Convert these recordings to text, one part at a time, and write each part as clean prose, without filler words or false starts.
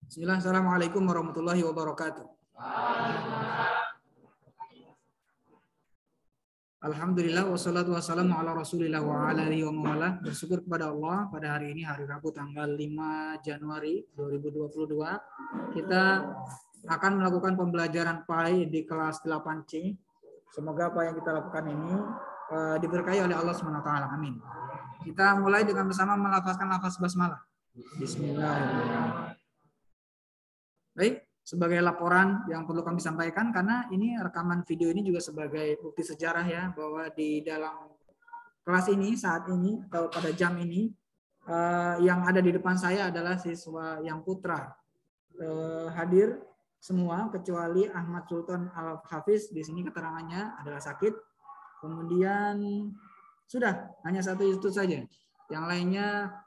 Bismillah, assalamualaikum warahmatullahi wabarakatuh. Alhamdulillah wassalatu wassalamu ala rasulillah wa ala alihi wa mawala. Bersyukur kepada Allah pada hari ini, hari Rabu tanggal 5 Januari 2022. Kita akan melakukan pembelajaran PAI di kelas 8C. Semoga apa yang kita lakukan ini diberkahi oleh Allah SWT. Amin. Kita mulai dengan bersama melafazkan lafaz basmalah. Bismillahirrahmanirrahim. Baik, sebagai laporan yang perlu kami sampaikan, karena ini rekaman video ini juga sebagai bukti sejarah ya, bahwa di dalam kelas ini saat ini atau pada jam ini yang ada di depan saya adalah siswa yang putra hadir semua kecuali Ahmad Sultan Al-Hafiz. Di sini keterangannya adalah sakit. Kemudian sudah hanya satu itu saja, yang lainnya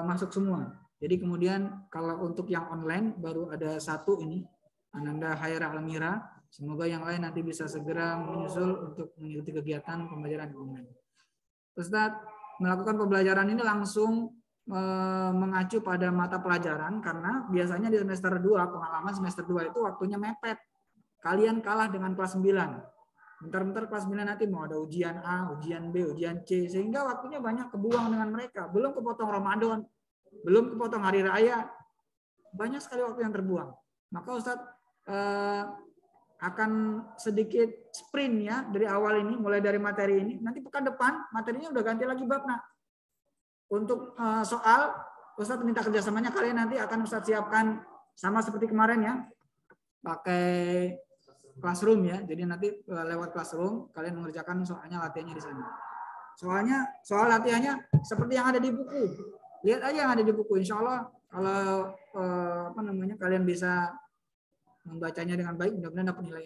masuk semua. Jadi kemudian kalau untuk yang online baru ada satu ini, Ananda Haira Almira. Semoga yang lain nanti bisa segera menyusul untuk mengikuti kegiatan pembelajaran online. Ustadz melakukan pembelajaran ini langsung mengacu pada mata pelajaran, karena biasanya di semester 2, pengalaman semester 2 itu waktunya mepet. Kalian kalah dengan kelas 9. Bentar-bentar kelas 9 nanti mau ada ujian A, ujian B, ujian C, sehingga waktunya banyak kebuang dengan mereka. Belum kepotong Ramadan, belum kepotong hari raya, banyak sekali waktu yang terbuang. Maka Ustadz akan sedikit sprint ya dari awal ini, mulai dari materi ini. Nanti pekan depan materinya udah ganti lagi bab. Nah, untuk soal Ustadz minta kerjasamanya, kalian nanti akan Ustadz siapkan sama seperti kemarin ya, pakai classroom ya. Jadi nanti lewat classroom kalian mengerjakan soalnya, latihannya di sana. Soal latihannya seperti yang ada di buku. Lihat aja yang ada di buku. Insya Allah kalau kalian bisa membacanya dengan baik, mudah-mudahan dapat nilai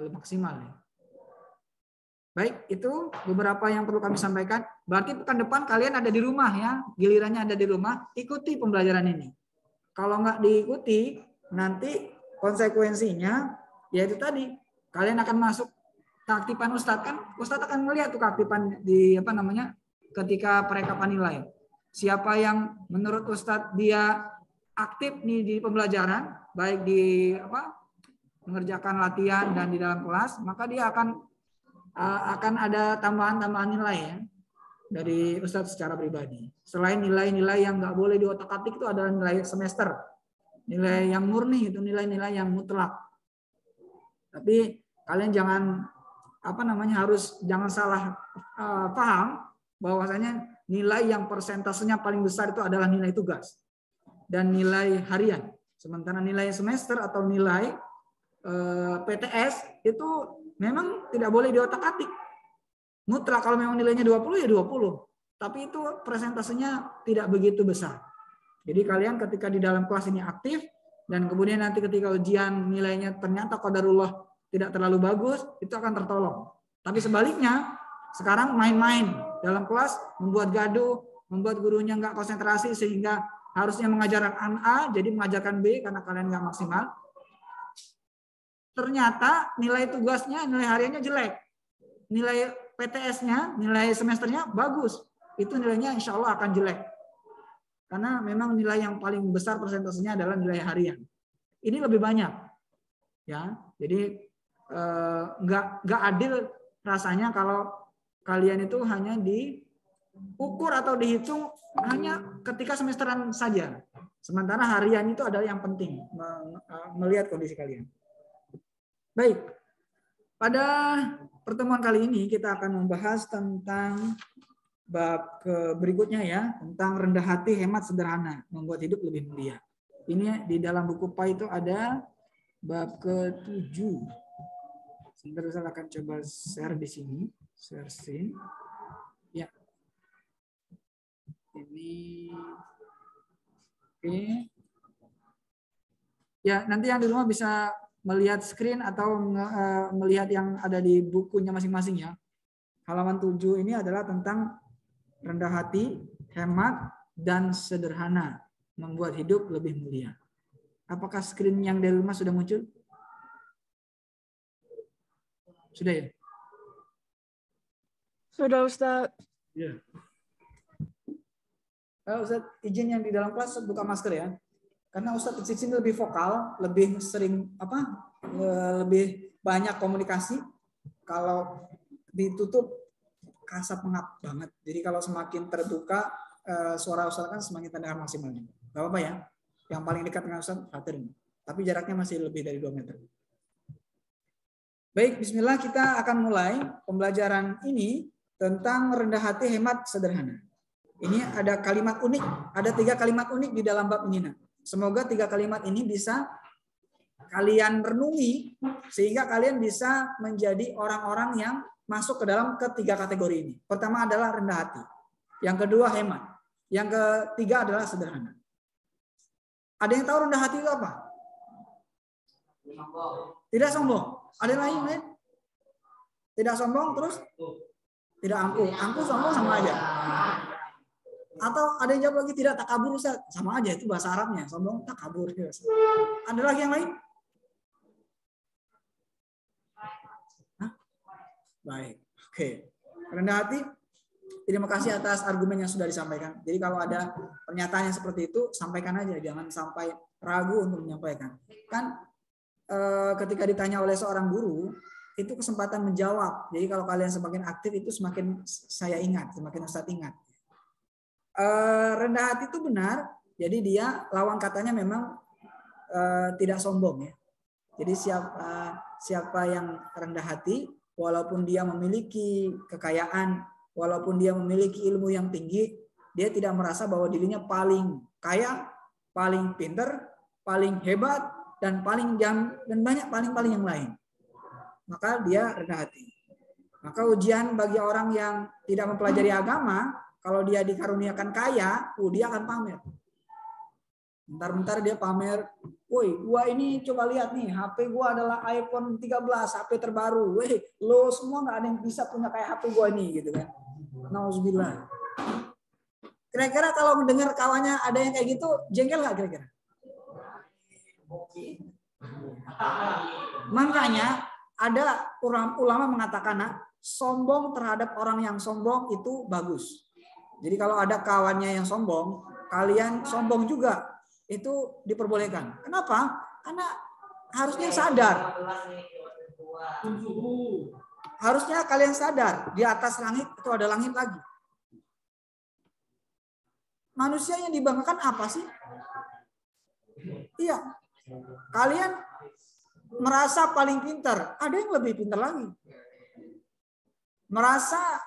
lebih maksimal. Ya. Baik, itu beberapa yang perlu kami sampaikan. Berarti pekan depan kalian ada di rumah ya, gilirannya ada di rumah, ikuti pembelajaran ini. Kalau nggak diikuti, nanti konsekuensinya yaitu tadi, kalian akan masuk keaktifan Ustadz, kan Ustadz akan melihat tuh keaktifan di ketika perekapan nilai. Siapa yang menurut Ustadz dia aktif nih di pembelajaran, baik di mengerjakan latihan dan di dalam kelas, maka dia akan ada tambahan nilai ya dari Ustadz secara pribadi. Selain nilai-nilai yang nggak boleh diotak-atik, itu adalah nilai semester, nilai yang murni, itu nilai-nilai yang mutlak. Tapi kalian jangan jangan salah paham bahwasanya nilai yang persentasenya paling besar itu adalah nilai tugas dan nilai harian. Sementara nilai semester atau nilai PTS itu memang tidak boleh diotak-atik. Mutlak, kalau memang nilainya 20 ya 20. Tapi itu persentasenya tidak begitu besar. Jadi kalian ketika di dalam kelas ini aktif, dan kemudian nanti ketika ujian nilainya ternyata qadarullah tidak terlalu bagus, itu akan tertolong. Tapi sebaliknya, sekarang main-main dalam kelas, membuat gaduh, membuat gurunya nggak konsentrasi, sehingga harusnya mengajarkan A, jadi mengajarkan B karena kalian nggak maksimal. Ternyata nilai tugasnya, nilai hariannya jelek. Nilai PTS-nya, nilai semesternya bagus. Itu nilainya insya Allah akan jelek. Karena memang nilai yang paling besar persentasenya adalah nilai harian. Ini lebih banyak. Ya, jadi nggak adil rasanya kalau kalian itu hanya diukur atau dihitung hanya ketika semesteran saja. Sementara harian itu adalah yang penting, melihat kondisi kalian. Baik, pada pertemuan kali ini kita akan membahas tentang bab berikutnya ya, tentang rendah hati, hemat, sederhana, membuat hidup lebih mulia. Ini di dalam buku PAI itu ada bab ke-7. Sebentar saya akan coba share di sini, share screen. Ya. Ini oke. Ya, nanti yang di rumah bisa melihat screen atau melihat yang ada di bukunya masing-masing ya. Halaman 7 ini adalah tentang rendah hati, hemat, dan sederhana, membuat hidup lebih mulia. Apakah screen yang dari rumah sudah muncul? Sudah ya? Sudah, Ustaz. Ya. Ustaz, izin yang di dalam kelas buka masker ya. Karena Ustadz di sini lebih vokal, lebih sering lebih banyak komunikasi. Kalau ditutup kasar pengap banget. Jadi kalau semakin terbuka suara Ustadz kan semakin terdengar maksimalnya. Gak apa-apa ya. Yang paling dekat dengan Ustadz Fatir. Tapi jaraknya masih lebih dari 2 meter. Baik, bismillah, kita akan mulai pembelajaran ini tentang rendah hati, hemat, sederhana. Ini ada kalimat unik, ada 3 kalimat unik di dalam bab ini. Semoga 3 kalimat ini bisa kalian renungi sehingga kalian bisa menjadi orang-orang yang masuk ke dalam ketiga kategori ini. Pertama adalah rendah hati, yang kedua hemat, yang ketiga adalah sederhana. Ada yang tahu rendah hati itu apa? Tidak sombong. Ada yang lain? Tidak sombong, terus tidak angkuh. Angkuh sombong sama aja. Atau ada yang jawab lagi tidak takabur, Ustaz. Sama aja, itu bahasa Arabnya. Sombong, takabur. Ada lagi yang lain? Hah? Baik. Oke. Rendah hati. Terima kasih atas argumen yang sudah disampaikan. Jadi kalau ada pernyataan yang seperti itu, sampaikan aja. Jangan sampai ragu untuk menyampaikan. Kan ketika ditanya oleh seorang guru, itu kesempatan menjawab. Jadi kalau kalian semakin aktif itu semakin saya ingat, semakin Ustadz ingat. Rendah hati itu benar. Jadi dia lawan katanya memang tidak sombong ya. Jadi siapa yang rendah hati, walaupun dia memiliki kekayaan, walaupun dia memiliki ilmu yang tinggi, dia tidak merasa bahwa dirinya paling kaya, paling pinter, paling hebat, dan paling paling yang lain. Maka dia rendah hati. Maka ujian bagi orang yang tidak mempelajari agama, kalau dia dikaruniakan kaya, dia akan pamer. Bentar-bentar dia pamer, woi, gua ini coba lihat nih, HP gua adalah iPhone 13, HP terbaru. Woi, lo semua nggak ada yang bisa punya kayak HP gua nih, gitu kan. Nauzubillah. Kira-kira kalau mendengar kawannya ada yang kayak gitu, jengkel nggak kira-kira? Makanya ada ulama mengatakan, sombong terhadap orang yang sombong itu bagus. Jadi kalau ada kawannya yang sombong, kalian sombong juga, itu diperbolehkan. Kenapa? Karena harusnya sadar. Harusnya kalian sadar, di atas langit itu ada langit lagi. Manusia yang dibanggakan apa sih? Iya. Kalian merasa paling pintar, ada yang lebih pintar lagi. Merasa,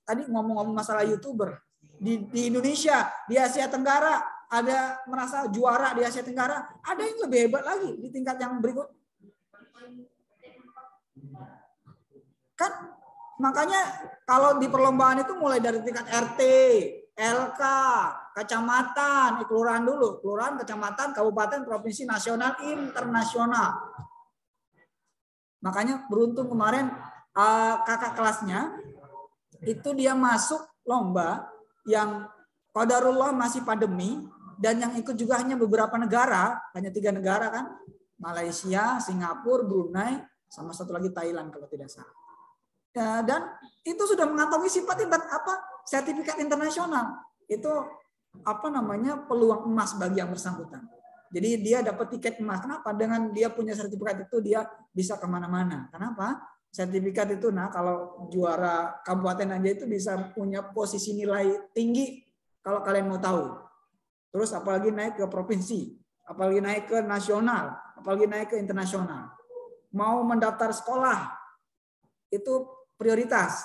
tadi ngomong-ngomong masalah YouTuber, di Indonesia, di Asia Tenggara, ada merasa juara di Asia Tenggara, ada yang lebih hebat lagi di tingkat yang berikut. Kan makanya kalau di perlombaan itu mulai dari tingkat RT, LK, kecamatan, kelurahan dulu, kelurahan, kecamatan, kabupaten, provinsi, nasional, internasional. Makanya beruntung kemarin kakak kelasnya itu dia masuk lomba yang qadarullah masih pandemi dan yang ikut juga hanya beberapa negara, hanya 3 negara kan, Malaysia, Singapura, Brunei, sama satu lagi Thailand kalau tidak salah. Ya, dan itu sudah mengantongi sifat sertifikat internasional. Itu peluang emas bagi yang bersangkutan. Jadi dia dapat tiket emas. Kenapa? Dengan dia punya sertifikat itu dia bisa kemana-mana. Kenapa? Sertifikat itu, kalau juara kabupaten aja itu bisa punya posisi nilai tinggi kalau kalian mau tahu. Terus apalagi naik ke provinsi, apalagi naik ke nasional, apalagi naik ke internasional. Mau mendaftar sekolah itu prioritas.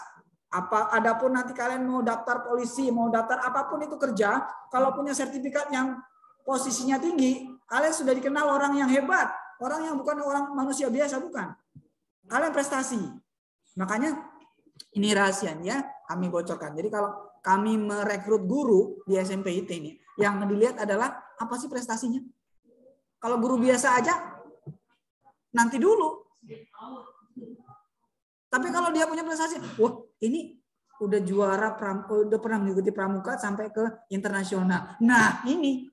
Adapun nanti kalian mau daftar polisi, mau daftar apapun itu kerja, kalau punya sertifikat yang posisinya tinggi, kalian sudah dikenal orang yang hebat, orang yang bukan orang manusia biasa, bukan. Kalian prestasi. Makanya ini rahasianya kami bocorkan. Jadi kalau kami merekrut guru di SMP IT ini, yang dilihat adalah apa sih prestasinya. Kalau guru biasa aja, nanti dulu. Tapi kalau dia punya prestasi, wah ini udah juara, udah pernah mengikuti pramuka sampai ke internasional. Nah ini,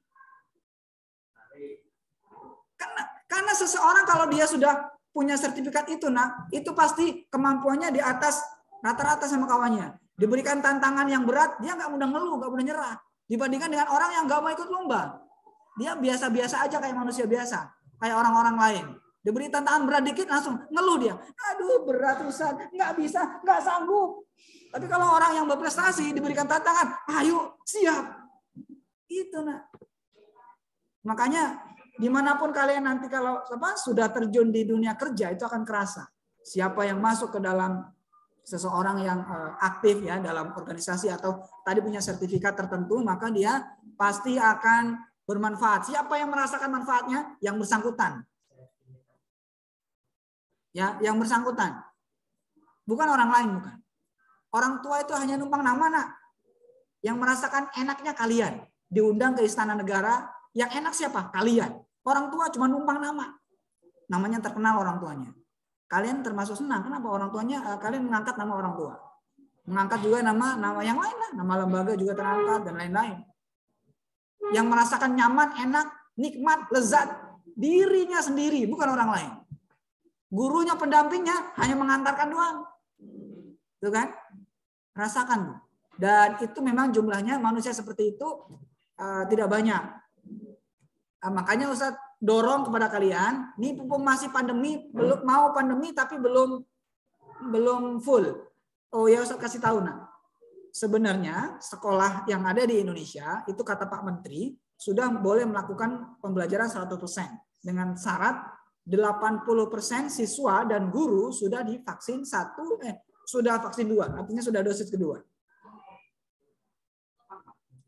karena seseorang kalau dia sudah punya sertifikat itu, itu pasti kemampuannya di atas rata-rata sama kawannya. Diberikan tantangan yang berat, dia nggak mudah ngeluh, nggak mudah nyerah. Dibandingkan dengan orang yang nggak mau ikut lomba. Dia biasa-biasa aja kayak manusia biasa, kayak orang-orang lain. Diberi tantangan berat dikit langsung ngeluh dia. Aduh berat Ustaz, nggak bisa, nggak sanggup. Tapi kalau orang yang berprestasi diberikan tantangan, ayo siap. Itu nak. Makanya dimanapun kalian nanti kalau sudah terjun di dunia kerja itu akan kerasa. Siapa yang masuk ke dalam seseorang yang aktif ya dalam organisasi atau tadi punya sertifikat tertentu, maka dia pasti akan bermanfaat. Siapa yang merasakan manfaatnya? Yang bersangkutan. Ya, yang bersangkutan. Bukan orang lain, bukan. Orang tua itu hanya numpang nama, nak. Yang merasakan enaknya kalian. Diundang ke Istana Negara, yang enak siapa? Kalian. Orang tua cuma numpang nama. Namanya terkenal orang tuanya. Kalian termasuk senang. Kenapa orang tuanya? Kalian mengangkat nama orang tua. Mengangkat juga nama yang lain lah. Nama lembaga juga terangkat dan lain-lain. Yang merasakan nyaman, enak, nikmat, lezat. Dirinya sendiri, bukan orang lain. Gurunya, pendampingnya hanya mengantarkan doang. Tuh kan? Rasakan. Dan itu memang jumlahnya manusia seperti itu tidak banyak. Makanya Ustaz dorong kepada kalian, ini masih pandemi, belum mau pandemi tapi belum full. Oh ya Ustaz kasih tahu nak. Sebenarnya sekolah yang ada di Indonesia itu kata Pak Menteri sudah boleh melakukan pembelajaran 100% dengan syarat 80% siswa dan guru sudah divaksin sudah vaksin 2, artinya sudah dosis kedua.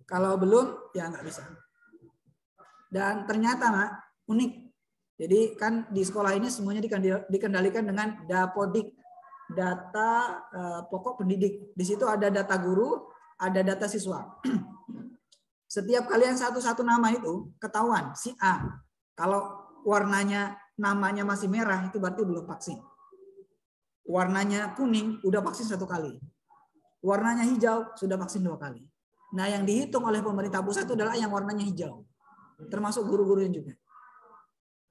Kalau belum ya nggak bisa. Dan ternyata nak unik. Jadi kan di sekolah ini semuanya dikendalikan dengan Dapodik, data pokok pendidik. Di situ ada data guru, ada data siswa. Setiap kalian satu-satu nama itu ketahuan si A. Kalau warnanya namanya masih merah itu berarti belum vaksin. Warnanya kuning udah vaksin 1 kali. Warnanya hijau sudah vaksin 2 kali. Nah yang dihitung oleh pemerintah pusat itu adalah yang warnanya hijau. Termasuk guru-gurunya juga.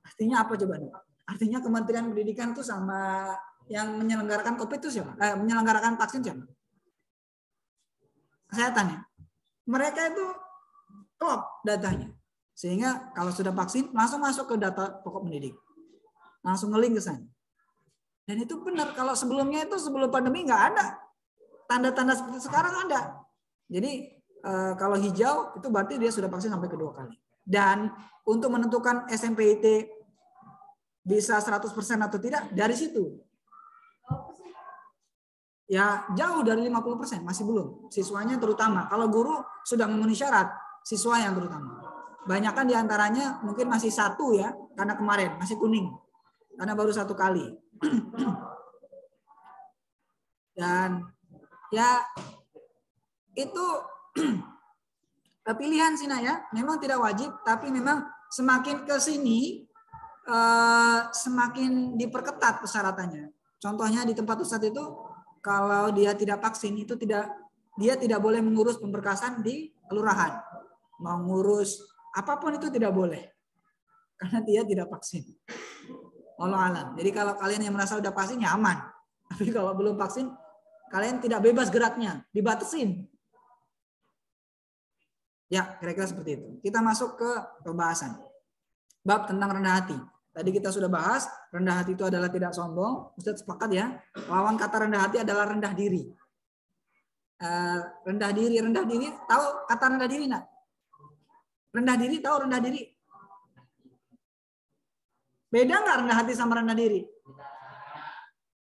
Artinya apa coba? Artinya Kementerian Pendidikan itu sama yang menyelenggarakan COVID itu siapa? Menyelenggarakan vaksin siapa? Kesehatan ya. Mereka itu klop datanya. Sehingga kalau sudah vaksin langsung masuk ke data pokok pendidik. Langsung nge-link ke sana. Dan itu benar kalau sebelumnya itu sebelum pandemi nggak ada. Tanda-tanda seperti sekarang ada. Jadi kalau hijau itu berarti dia sudah vaksin sampai kedua kali. Dan untuk menentukan SMPIT bisa 100% atau tidak dari situ. Ya jauh dari 50%, masih belum. Siswanya terutama. Kalau guru sudah memenuhi syarat, siswa yang terutama. Banyakan diantaranya mungkin masih 1 ya, karena kemarin masih kuning. Karena baru 1 kali. Dan ya itu pilihan sih ya, memang tidak wajib, tapi memang semakin ke sini semakin diperketat persyaratannya. Contohnya di tempat Ustadz itu kalau dia tidak vaksin itu dia tidak boleh mengurus pemberkasan di kelurahan. Mau ngurus apapun itu tidak boleh. Karena dia tidak vaksin. Wallahu alam. Jadi kalau kalian yang merasa udah vaksin ya aman. Tapi kalau belum vaksin kalian tidak bebas geraknya, dibatasin. Ya, kira-kira seperti itu. Kita masuk ke pembahasan. Bab tentang rendah hati. Tadi kita sudah bahas, rendah hati itu adalah tidak sombong. Ustaz sepakat ya. Lawan kata rendah hati adalah rendah diri. Rendah diri. Tahu kata rendah diri enggak? Rendah diri, tahu rendah diri? Beda nggak rendah hati sama rendah diri?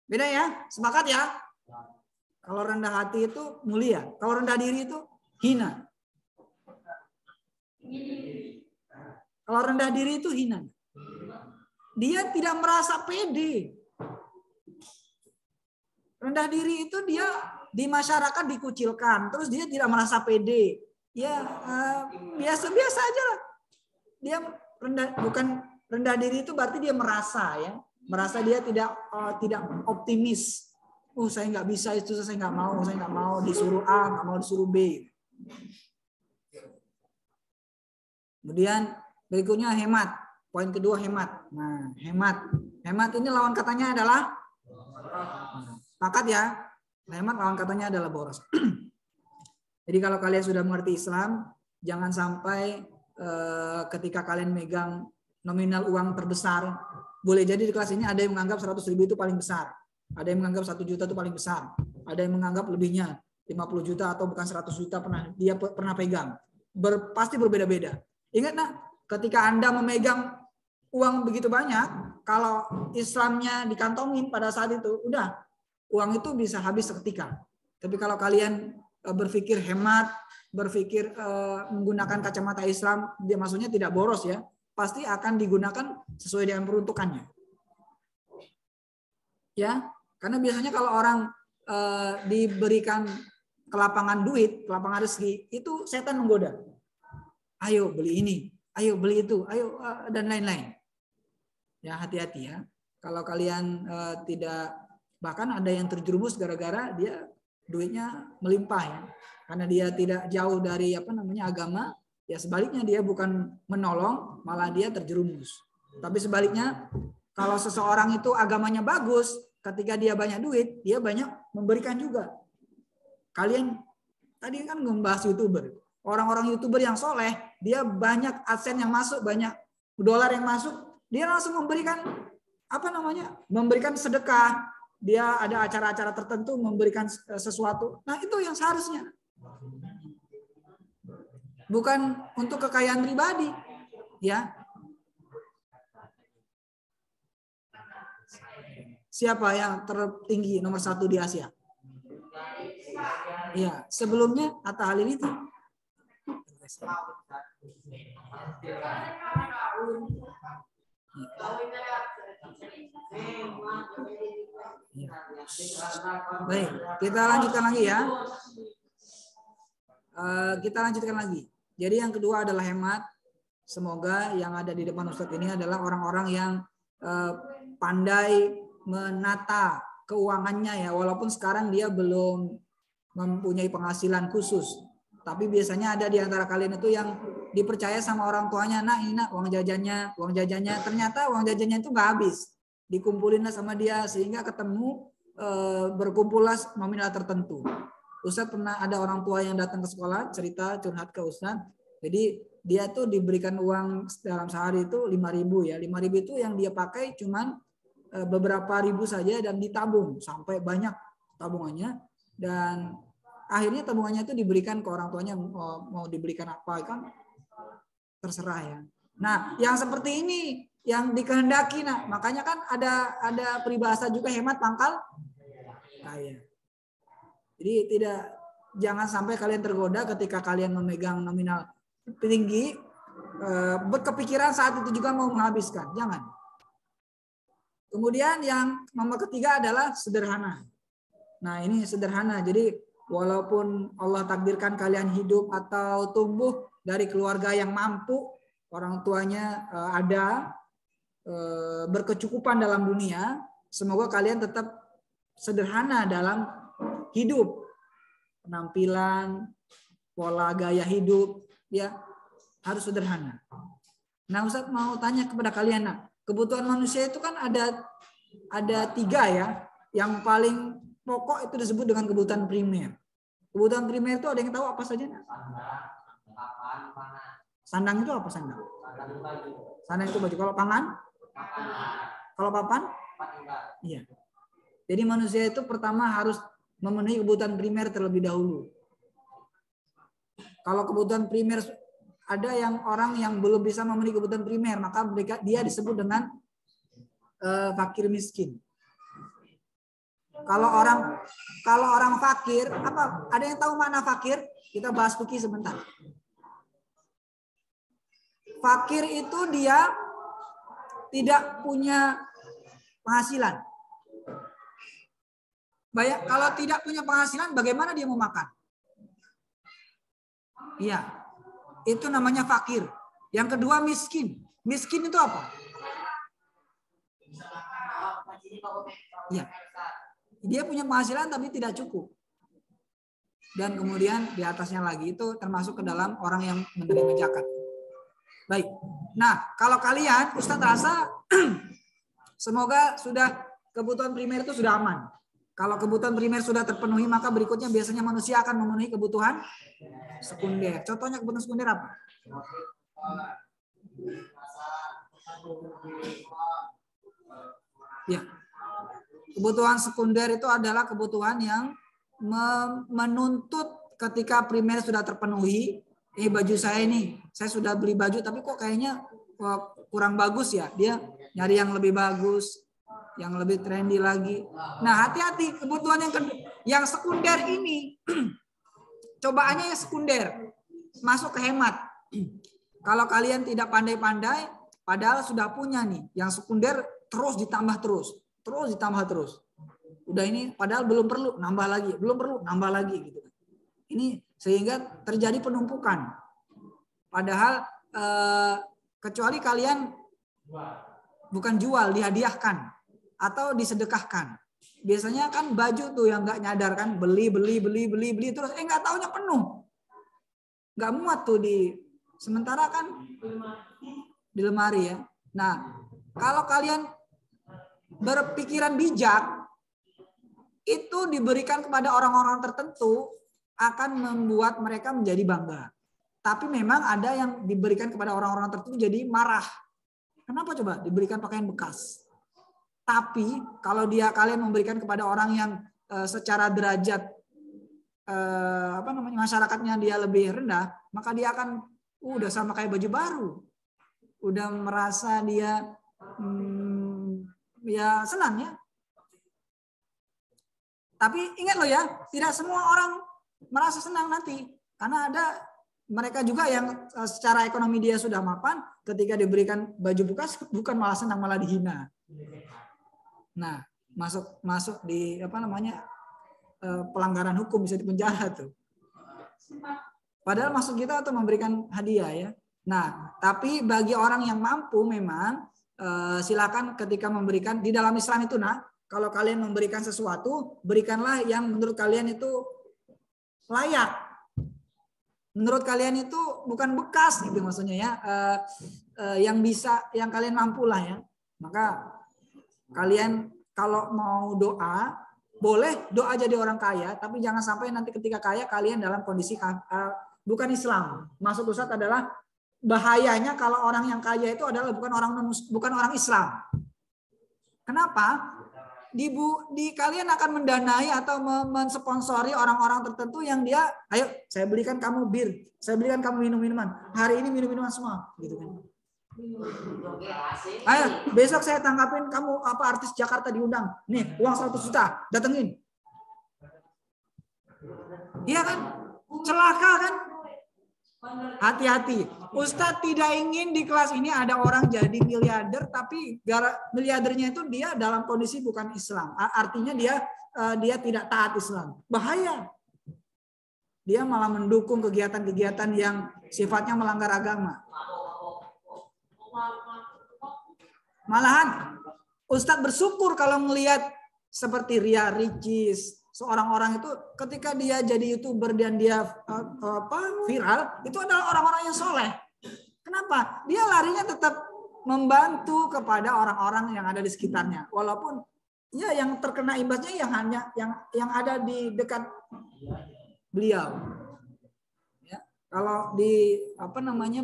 Beda ya? Sepakat ya? Kalau rendah hati itu mulia. Kalau rendah diri itu hina. Kalau rendah diri itu hina. Dia tidak merasa pede. Rendah diri itu dia di masyarakat dikucilkan. Terus dia tidak merasa pede. Ya biasa-biasa aja lah. Dia rendah diri itu berarti dia merasa ya. Merasa dia tidak optimis. Saya nggak bisa itu, saya nggak mau disuruh A, nggak mau disuruh B. Kemudian berikutnya hemat. Poin kedua hemat. Nah, hemat ini lawan katanya adalah sepakat ya. Hemat lawan katanya adalah boros. Jadi kalau kalian sudah mengerti Islam, jangan sampai ketika kalian megang nominal uang terbesar, boleh jadi di kelas ini ada yang menganggap 100.000 itu paling besar, ada yang menganggap 1 juta itu paling besar, ada yang menganggap lebihnya 50 juta atau bukan 100 juta dia pernah pegang. Pasti berbeda-beda. Ingat nak, ketika Anda memegang uang begitu banyak, kalau Islamnya dikantongin pada saat itu, udah uang itu bisa habis seketika. Tapi kalau kalian berpikir hemat, berpikir menggunakan kacamata Islam, dia maksudnya tidak boros ya, pasti akan digunakan sesuai dengan peruntukannya. Ya, karena biasanya kalau orang diberikan kelapangan duit, kelapangan rezeki, itu setan menggoda. Ayo beli ini, ayo beli itu, ayo dan lain-lain. Ya, hati-hati ya. Kalau kalian tidak, bahkan ada yang terjerumus gara-gara dia duitnya melimpah ya. Karena dia tidak jauh dari agama, ya sebaliknya dia bukan menolong, malah dia terjerumus. Tapi sebaliknya, kalau seseorang itu agamanya bagus, ketika dia banyak duit, dia banyak memberikan juga. Kalian tadi kan membahas YouTuber. Orang-orang YouTuber yang soleh, dia banyak adsense yang masuk, banyak dolar yang masuk, dia langsung memberikan memberikan sedekah. Dia ada acara-acara tertentu memberikan sesuatu. Nah, itu yang seharusnya. Bukan untuk kekayaan pribadi, ya. Siapa yang tertinggi nomor 1 di Asia? Ya, sebelumnya Atta Halilintar. Baik, kita lanjutkan lagi ya. Jadi yang kedua adalah hemat. Semoga yang ada di depan Ustadz ini adalah orang-orang yang pandai menata keuangannya ya, walaupun sekarang dia belum mempunyai penghasilan khusus. Tapi biasanya ada di antara kalian itu yang dipercaya sama orang tuanya, nah ini nak uang jajannya, ternyata uang jajannya itu nggak habis, dikumpulin sama dia sehingga ketemu berkumpullah nominal tertentu. Ustadz pernah ada orang tua yang datang ke sekolah cerita curhat ke Ustadz, jadi dia tuh diberikan uang dalam sehari itu 5.000 ya, 5.000 itu yang dia pakai cuman beberapa ribu saja dan ditabung sampai banyak tabungannya, dan akhirnya tabungannya itu diberikan ke orang tuanya, mau diberikan apa kan terserah ya. Nah, yang seperti ini yang dikehendaki, nah makanya kan ada peribahasa juga, hemat pangkal kaya. Jadi jangan sampai kalian tergoda ketika kalian memegang nominal tinggi, berkepikiran saat itu juga mau menghabiskan, jangan. Kemudian yang nomor ketiga adalah sederhana. Nah, ini sederhana. Jadi walaupun Allah takdirkan kalian hidup atau tumbuh dari keluarga yang mampu, orang tuanya ada, berkecukupan dalam dunia, semoga kalian tetap sederhana dalam hidup. Penampilan, pola gaya hidup, ya harus sederhana. Nah, Ustadz mau tanya kepada kalian, nah, kebutuhan manusia itu kan ada 3 ya. Yang paling pokok itu disebut dengan kebutuhan primer. Kebutuhan primer itu ada yang tahu apa saja? Sandang itu apa sandang? Sandang itu baju. Kalau pangan? Kalau papan? Iya. Jadi manusia itu pertama harus memenuhi kebutuhan primer terlebih dahulu. Kalau kebutuhan primer, ada yang orang yang belum bisa memenuhi kebutuhan primer, maka dia disebut dengan fakir miskin. Kalau orang fakir, apa? Ada yang tahu mana fakir? Kita bahas fikih sebentar. Fakir itu dia tidak punya penghasilan. Kalau tidak punya penghasilan, bagaimana dia mau makan? Iya, itu namanya fakir. Yang kedua miskin. Miskin itu apa? Ya, dia punya penghasilan tapi tidak cukup. Dan kemudian di atasnya lagi itu termasuk ke dalam orang yang menerima zakat. Baik. Nah, kalau kalian, Ustadz rasa semoga sudah kebutuhan primer itu sudah aman. Kalau kebutuhan primer sudah terpenuhi, maka berikutnya biasanya manusia akan memenuhi kebutuhan sekunder. Contohnya kebutuhan sekunder apa? Ya. Kebutuhan sekunder itu adalah kebutuhan yang menuntut ketika primer sudah terpenuhi. Baju saya ini, saya sudah beli baju tapi kok kayaknya kurang bagus ya. Dia nyari yang lebih bagus, yang lebih trendy lagi. Nah, hati-hati kebutuhan yang sekunder ini. Cobaannya yang sekunder masuk ke hemat. Kalau kalian tidak pandai-pandai, padahal sudah punya nih, yang sekunder terus ditambah terus ditambah terus. Udah ini padahal belum perlu, nambah lagi, belum perlu, nambah lagi gitu. Ini sehingga terjadi penumpukan. Padahal kecuali kalian bukan jual, dihadiahkan atau disedekahkan. Biasanya kan baju tuh yang nggak nyadar kan, beli terus nggak taunya penuh. Nggak muat tuh sementara kan di lemari ya. Nah, kalau kalian berpikiran bijak, itu diberikan kepada orang-orang tertentu akan membuat mereka menjadi bangga. Tapi memang ada yang diberikan kepada orang-orang tertentu jadi marah. Kenapa coba diberikan pakaian bekas? Tapi kalau kalian memberikan kepada orang yang secara derajat masyarakatnya dia lebih rendah, maka dia akan udah sama kayak baju baru. Udah merasa dia ya senang ya. Tapi ingat loh ya, tidak semua orang merasa senang nanti. Karena ada mereka juga yang secara ekonomi dia sudah mapan, ketika diberikan baju bekas bukan malah senang, malah dihina. Nah, masuk di pelanggaran hukum, bisa dipenjara tuh. Padahal maksud kita untuk memberikan hadiah ya. Nah, tapi bagi orang yang mampu memang silakan ketika memberikan di dalam Islam itu kalau kalian memberikan sesuatu, berikanlah yang menurut kalian itu layak. Menurut kalian itu bukan bekas gitu maksudnya ya. Yang kalian mampu lah ya. Maka kalian kalau mau doa, boleh doa jadi orang kaya, tapi jangan sampai nanti ketika kaya kalian dalam kondisi bukan Islam. Maksud Ustadz adalah bahayanya kalau orang yang kaya itu adalah bukan orang Islam. Kenapa? Kalian akan mendanai atau mensponsori orang-orang tertentu yang dia, ayo saya belikan kamu bir, saya belikan kamu minum-minuman. Hari ini minum-minuman semua, gitu kan. Ayo besok saya tangkapin kamu artis Jakarta diundang. Nih uang 100 juta, datengin. Iya kan? Celaka kan? Hati-hati. Ustadz tidak ingin di kelas ini ada orang jadi miliarder, tapi miliardernya itu dia dalam kondisi bukan Islam. Artinya dia tidak taat Islam. Bahaya. Dia malah mendukung kegiatan-kegiatan yang sifatnya melanggar agama. Malahan Ustadz bersyukur kalau melihat seperti Ria Ricis, seorang orang itu ketika dia jadi YouTuber dan dia viral, itu adalah orang-orang yang soleh. Kenapa? Dia larinya tetap membantu kepada orang-orang yang ada di sekitarnya. Walaupun ya yang terkena imbasnya yang ada di dekat beliau. Ya, kalau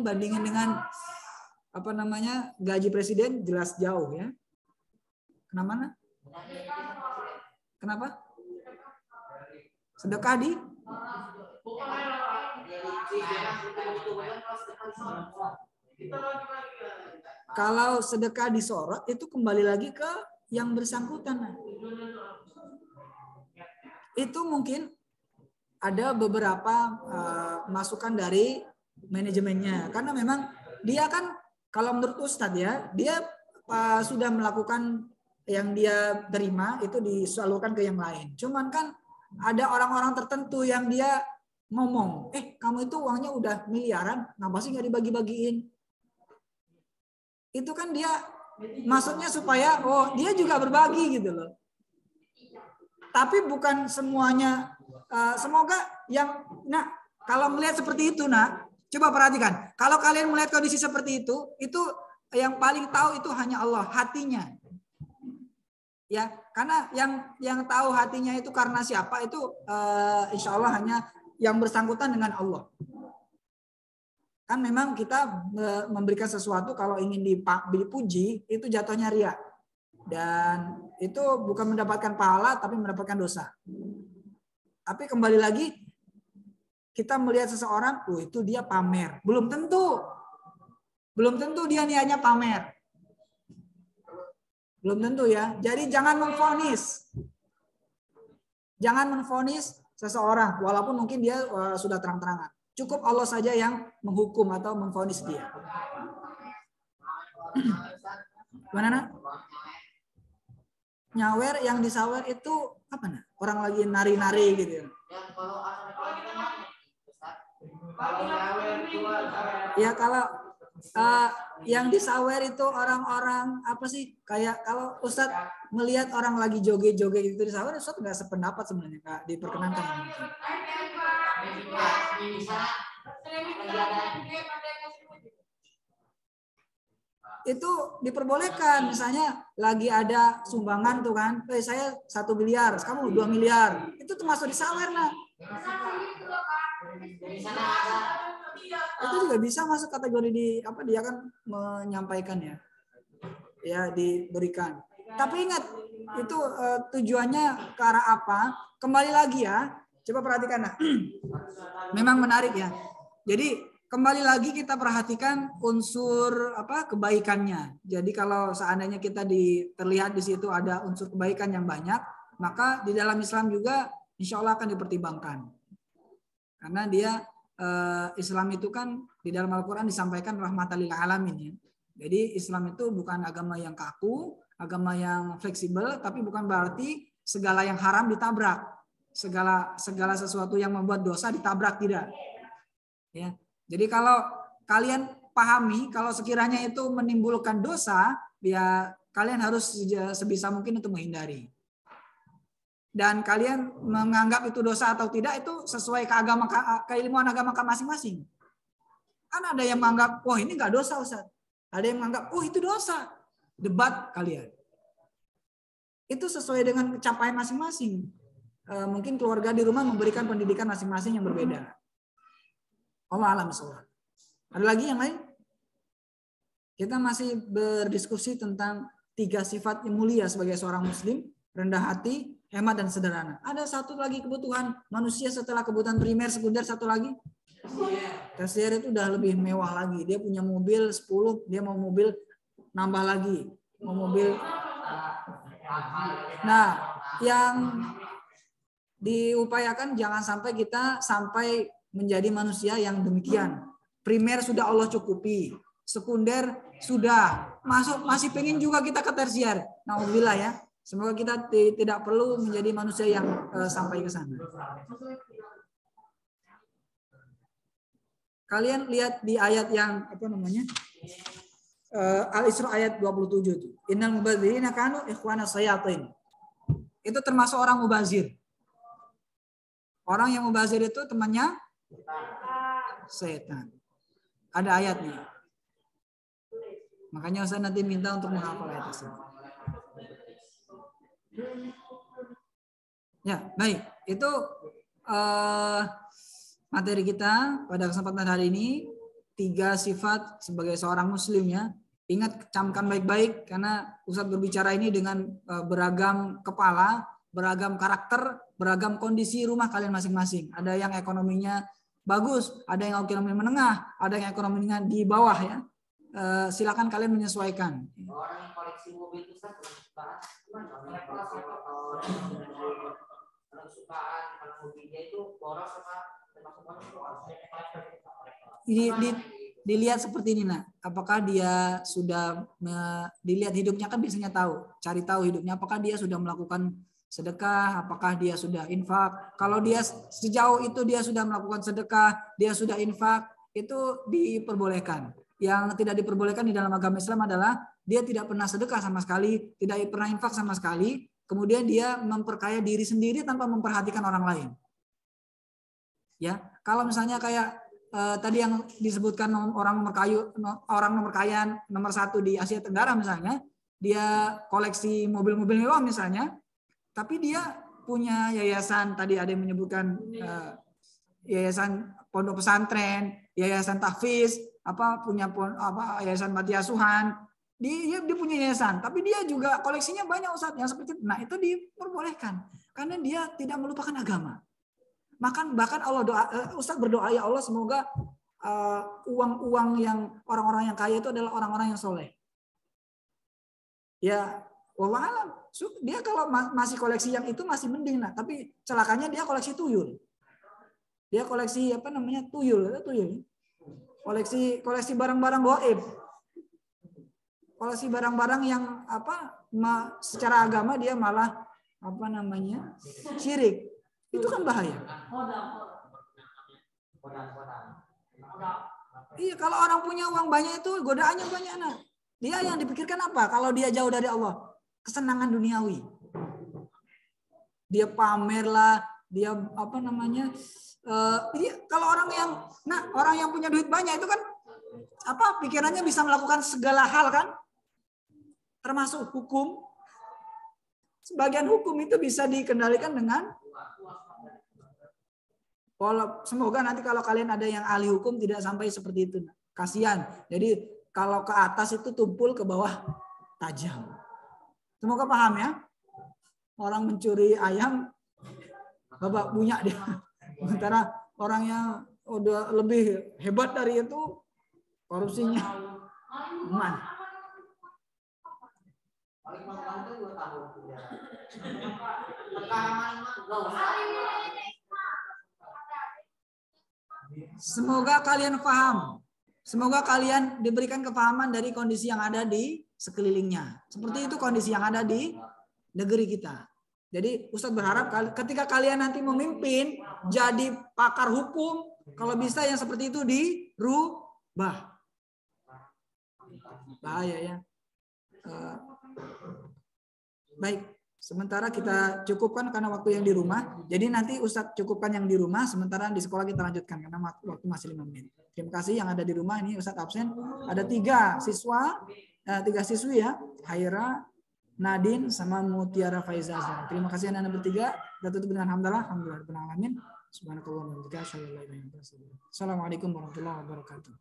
bandingin dengan gaji presiden jelas jauh ya. Kenapa? Sedekah di kalau sedekah disorot itu kembali lagi ke yang bersangkutan. Itu mungkin ada beberapa masukan dari manajemennya karena memang dia kan kalau menurut Ustadz ya dia sudah melakukan yang dia terima itu disalurkan ke yang lain. Cuman kan ada orang-orang tertentu yang dia ngomong, kamu itu uangnya udah miliaran, kenapa sih nggak dibagi-bagiin? Itu kan dia maksudnya supaya dia juga berbagi gitu loh. Tapi bukan semuanya. Semoga kalau melihat seperti itu coba perhatikan. Kalau kalian melihat kondisi seperti itu yang paling tahu itu hanya Allah, hatinya. Ya, karena yang tahu hatinya itu karena siapa itu insya Allah hanya yang bersangkutan dengan Allah. Kan memang kita memberikan sesuatu kalau ingin dipuji itu jatuhnya ria. Dan itu bukan mendapatkan pahala tapi mendapatkan dosa. Tapi kembali lagi kita melihat seseorang, itu dia pamer. Belum tentu. Belum tentu dia niatnya pamer. Belum tentu ya. Jadi jangan memvonis. Jangan memvonis seseorang walaupun mungkin dia sudah terang-terangan. Cukup Allah saja yang menghukum atau memvonis dia. Gimana, Nak? Nyawer yang disawer itu apa, Nak? Orang lagi nari-nari gitu. Ya kalau yang disawer itu orang-orang apa sih? Kayak kalau Ustadz melihat orang lagi joget-joget itu disawer, Ustadz nggak sependapat sebenarnya, Kak. Diperkenankan. Itu diperbolehkan, misalnya lagi ada sumbangan tuh kan, saya 1 miliar, kamu 2 miliar, itu termasuk disawer, Nah. Itu juga bisa masuk kategori dia kan menyampaikan ya diberikan. Tapi ingat itu tujuannya ke arah apa? Kembali lagi ya, coba perhatikan, Nah. Memang menarik ya. Jadi kembali lagi kita perhatikan unsur kebaikannya. Jadi kalau seandainya kita terlihat di situ ada unsur kebaikan yang banyak, maka di dalam Islam juga insya Allah akan dipertimbangkan. Karena dia Islam itu kan di dalam Al-Quran disampaikan rahmatan lil alamin ya. Jadi Islam itu bukan agama yang kaku, agama yang fleksibel, tapi bukan berarti segala yang haram ditabrak. Segala sesuatu yang membuat dosa ditabrak, tidak. Ya. Jadi kalau kalian pahami kalau sekiranya itu menimbulkan dosa, ya kalian harus sebisa mungkin untuk menghindari. Dan kalian menganggap itu dosa atau tidak itu sesuai keilmuan agama masing-masing. Kan ada yang menganggap, wah ini nggak dosa Ustaz. Ada yang menganggap, oh itu dosa. Debat kalian. Itu sesuai dengan pencapaian masing-masing. Mungkin keluarga di rumah memberikan pendidikan masing-masing yang berbeda. Allah alam sholat. Ada lagi yang lain? Kita masih berdiskusi tentang 3 sifat yang mulia sebagai seorang muslim, rendah hati, hemat dan sederhana. Ada satu lagi kebutuhan manusia setelah kebutuhan primer, sekunder, satu lagi. Tersier itu udah lebih mewah lagi. Dia punya mobil 10, dia mau mobil nambah lagi. Mau mobil. Nah, yang diupayakan jangan sampai kita menjadi manusia yang demikian. Primer sudah Allah cukupi, sekunder sudah, masih pengen juga kita ke tersier. Nauzubillah ya. Semoga kita tidak perlu menjadi manusia yang sampai ke sana. Kalian lihat di ayat yang Al-Isra ayat 27 itu. Innal mubadzirina kanu ikhwana sayatin. Itu termasuk orang mubazir. Orang yang mubazir itu temannya setan. Ada ayatnya. Makanya saya nanti minta untuk menghafal ayat tersebut. Ya, baik. Itu materi kita pada kesempatan hari ini. 3 sifat sebagai seorang muslim ya. Ingat, camkan baik-baik karena Ustadz berbicara ini dengan beragam kepala, beragam karakter, beragam kondisi rumah kalian masing-masing. Ada yang ekonominya bagus, ada yang ekonomi menengah, ada yang ekonominya di bawah ya. Silakan kalian menyesuaikan. Orang yang koleksi mobil itu dilihat seperti ini, Nak. Apakah dia sudah dilihat hidupnya, kan biasanya cari tahu hidupnya, apakah dia sudah melakukan sedekah, apakah dia sudah infak. Kalau dia sejauh itu dia sudah melakukan sedekah, dia sudah infak, itu diperbolehkan. Yang tidak diperbolehkan di dalam agama Islam adalah dia tidak pernah sedekah sama sekali, tidak pernah infak sama sekali, kemudian dia memperkaya diri sendiri tanpa memperhatikan orang lain. Ya, kalau misalnya kayak tadi yang disebutkan orang nomor kaya nomor 1 di Asia Tenggara misalnya, dia koleksi mobil-mobil mewah misalnya, tapi dia punya yayasan, tadi ada yang menyebutkan yayasan pondok pesantren, yayasan tahfiz, punya yayasan panti asuhan. Dia punya yayasan, tapi dia juga koleksinya banyak Ustaz yang seperti itu. Nah, itu diperbolehkan karena dia tidak melupakan agama. Bahkan Ustaz berdoa, ya Allah, semoga uang yang orang-orang yang kaya itu adalah orang-orang yang soleh. Ya, wallah alam. Dia kalau masih koleksi yang itu masih mending, nah. Tapi celakanya dia koleksi tuyul. Dia koleksi tuyul. Koleksi barang-barang gaib. Koleksi barang-barang yang secara agama dia malah syirik. Itu kan bahaya. Iya, kalau orang punya uang banyak itu godaannya banyak, nah. Dia yang dipikirkan apa? Kalau dia jauh dari Allah, kesenangan duniawi. Dia pamer lah, dia kalau orang yang punya duit banyak itu kan pikirannya bisa melakukan segala hal kan? Termasuk hukum. Sebagian hukum itu bisa dikendalikan dengan semoga nanti kalau kalian ada yang ahli hukum tidak sampai seperti itu. Kasihan. Jadi kalau ke atas itu tumpul, ke bawah tajam. Semoga paham ya. Orang mencuri ayam babak bunyak dia. Sementara orang yang udah lebih hebat dari itu korupsinya aman. Semoga kalian paham. Semoga kalian diberikan kepahaman dari kondisi yang ada di sekelilingnya. Seperti itu kondisi yang ada di negeri kita. Jadi Ustadz berharap ketika kalian nanti memimpin jadi pakar hukum, kalau bisa yang seperti itu dirubah. Bahaya ya. Baik, sementara kita cukupkan karena waktu yang di rumah. Jadi nanti Ustadz cukupkan yang di rumah, sementara di sekolah kita lanjutkan karena waktu masih 5 menit. Terima kasih yang ada di rumah. Ini Ustadz absen. Ada 3 siswi ya, Haira, Nadine, sama Mutiara Faizah. Terima kasih Anda bertiga. Kita tutup dengan hamdalah. Alhamdulillah. Subhanallah. Assalamualaikum warahmatullahi wabarakatuh.